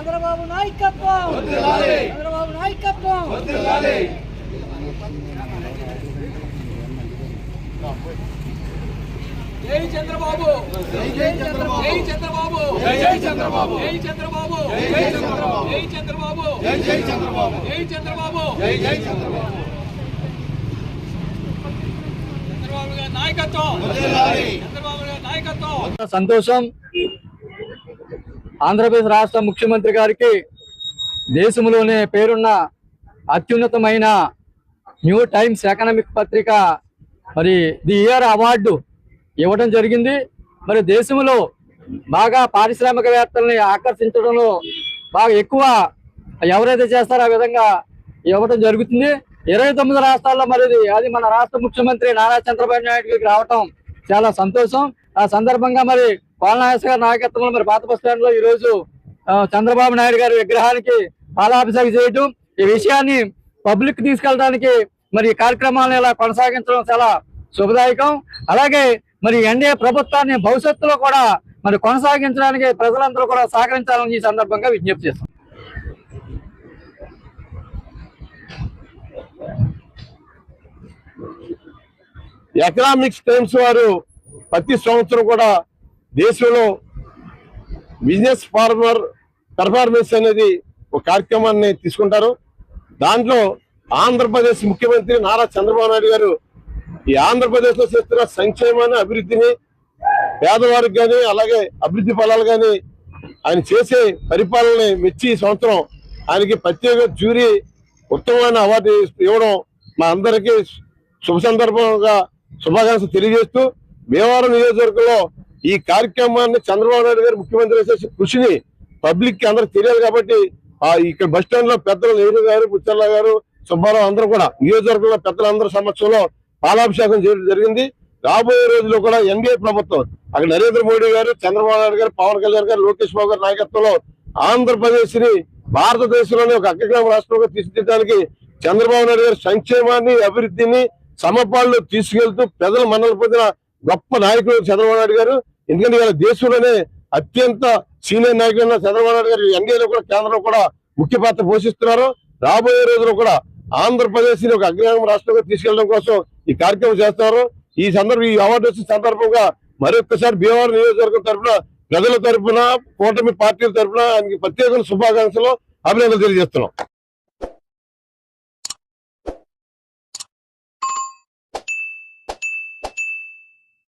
చంద్రబాబు నాయకత్వం, చంద్రబాబు నాయకత్వం. జై చంద్రబాబు, జై చంద్రబాబు, జై చంద్రబాబు, జై చంద్రబాబు, జై చంద్రబాబు, జై చంద్రబాబు, జై చంద్రబాబు, జై చంద్రబాబు, జై చంద్రబాబు, జై చంద్రబాబు. చంద్రబాబు గారి నాయకత్వం, చంద్రబాబు గారి నాయకత్వం. సంతోషం. ఆంధ్రప్రదేశ్ రాష్ట్ర ముఖ్యమంత్రి గారికి దేశంలోనే పేరున్న అత్యున్నతమైన న్యూ టైమ్స్ ఎకనామిక్ పత్రిక మరి ది ఇయర్ అవార్డు ఇవ్వడం జరిగింది. మరి దేశంలో బాగా పారిశ్రామికవేత్తల్ని ఆకర్షించడంలో బాగా ఎక్కువ ఎవరైతే చేస్తారో ఆ విధంగా ఇవ్వడం జరుగుతుంది. 29 రాష్ట్రాల్లో మరి అది మన రాష్ట్ర ముఖ్యమంత్రి నారా చంద్రబాబు నాయుడు గారికి రావటం చాలా సంతోషం. ఆ సందర్భంగా మరి పాలనాయస్ గారి నాయకత్వంలో మరి పాత బస్ స్టాండ్ లో ఈ రోజు చంద్రబాబు నాయుడు గారి విగ్రహానికి పాలాభిషేకం చేయటం, ఈ విషయాన్ని పబ్లిక్ తీసుకెళ్ళడానికి మరి ఈ కార్యక్రమాలను ఇలా కొనసాగించడం చాలా శుభదాయకం. అలాగే మరి ఎన్డీఏ ప్రభుత్వాన్ని భవిష్యత్తులో కూడా మరి కొనసాగించడానికి ప్రజలందరూ కూడా సహకరించాలని ఈ సందర్భంగా విజ్ఞప్తి చేస్తాం. ఎకనామిక్స్ టైమ్స్ వారు ప్రతి సంవత్సరం కూడా దేశంలో బిజినెస్ ఫార్మర్ పెర్ఫార్మెన్స్ అనేది ఒక కార్యక్రమాన్ని తీసుకుంటారు. దాంట్లో ఆంధ్రప్రదేశ్ ముఖ్యమంత్రి నారా చంద్రబాబు నాయుడు గారు ఈ ఆంధ్రప్రదేశ్ లో చేస్తున్న సంక్షేమాన్ని, అభివృద్ధిని, పేదవారికి కానీ అలాగే అభివృద్ధి ఫలాలు కానీ ఆయన చేసే పరిపాలనని మెచ్చి ఈ సంవత్సరం ఆయనకి ప్రత్యేక జ్యూరీ ఉత్తమమైన అవార్డు ఇవ్వడం మా అందరికీ శుభ సందర్భంగా శుభాకాంక్షలు తెలియజేస్తూ, భీమవరం నియోజకవర్గంలో ఈ కార్యక్రమాన్ని చంద్రబాబు నాయుడు గారు ముఖ్యమంత్రి చేసే కృషిని పబ్లిక్ కి అందరికి తెలియాలి కాబట్టి ఇక్కడ బస్ స్టాండ్ లో పెద్దలు నెహ్రూ గారు, పుచ్చర్ల గారు, సుబ్బారావు అందరూ కూడా నియోజకవర్గంలో పెద్దలందరి సమక్షంలో పాలాభిషేకం చేయడం జరిగింది. రాబోయే రోజుల్లో కూడా ఎన్డీఏ ప్రభుత్వం అక్కడ నరేంద్ర మోడీ గారు, చంద్రబాబు నాయుడు గారు, పవన్ కళ్యాణ్ గారు, లోకేష్ బాబు గారి నాయకత్వంలో ఆంధ్రప్రదేశ్ ని భారతదేశంలోనే ఒక అగ్రగామి రాష్ట్రంగా తీర్చిదిద్దడానికి చంద్రబాబు నాయుడు గారి సంక్షేమాన్ని, అభివృద్ధిని సమపాల్లో తీసుకెళ్తూ ప్రజల మన్నలు పొందిన గొప్ప నాయకుడు చంద్రబాబు నాయుడు గారు. ఎందుకంటే ఇవాళ దేశంలోనే అత్యంత సీనియర్ నాయకుడు చంద్రబాబు నాయుడు గారు ఎన్డీఏలో కూడా కేంద్రంలో కూడా ముఖ్య పాత్ర పోషిస్తున్నారు. రాబోయే రోజుల్లో కూడా ఆంధ్రప్రదేశ్ ని ఒక అగ్రగామి రాష్ట్రంగా తీసుకెళ్లడం కోసం ఈ కార్యక్రమం చేస్తున్నారు. ఈ అవార్డు వచ్చిన సందర్భంగా మరొకసారి భీమవరం నియోజకవర్గం తరఫున, ప్రజల తరఫున, కూటమి పార్టీల తరఫున ఆయనకి ప్రత్యేక శుభాకాంక్షలు, అభినందనలు తెలియజేస్తున్నాం.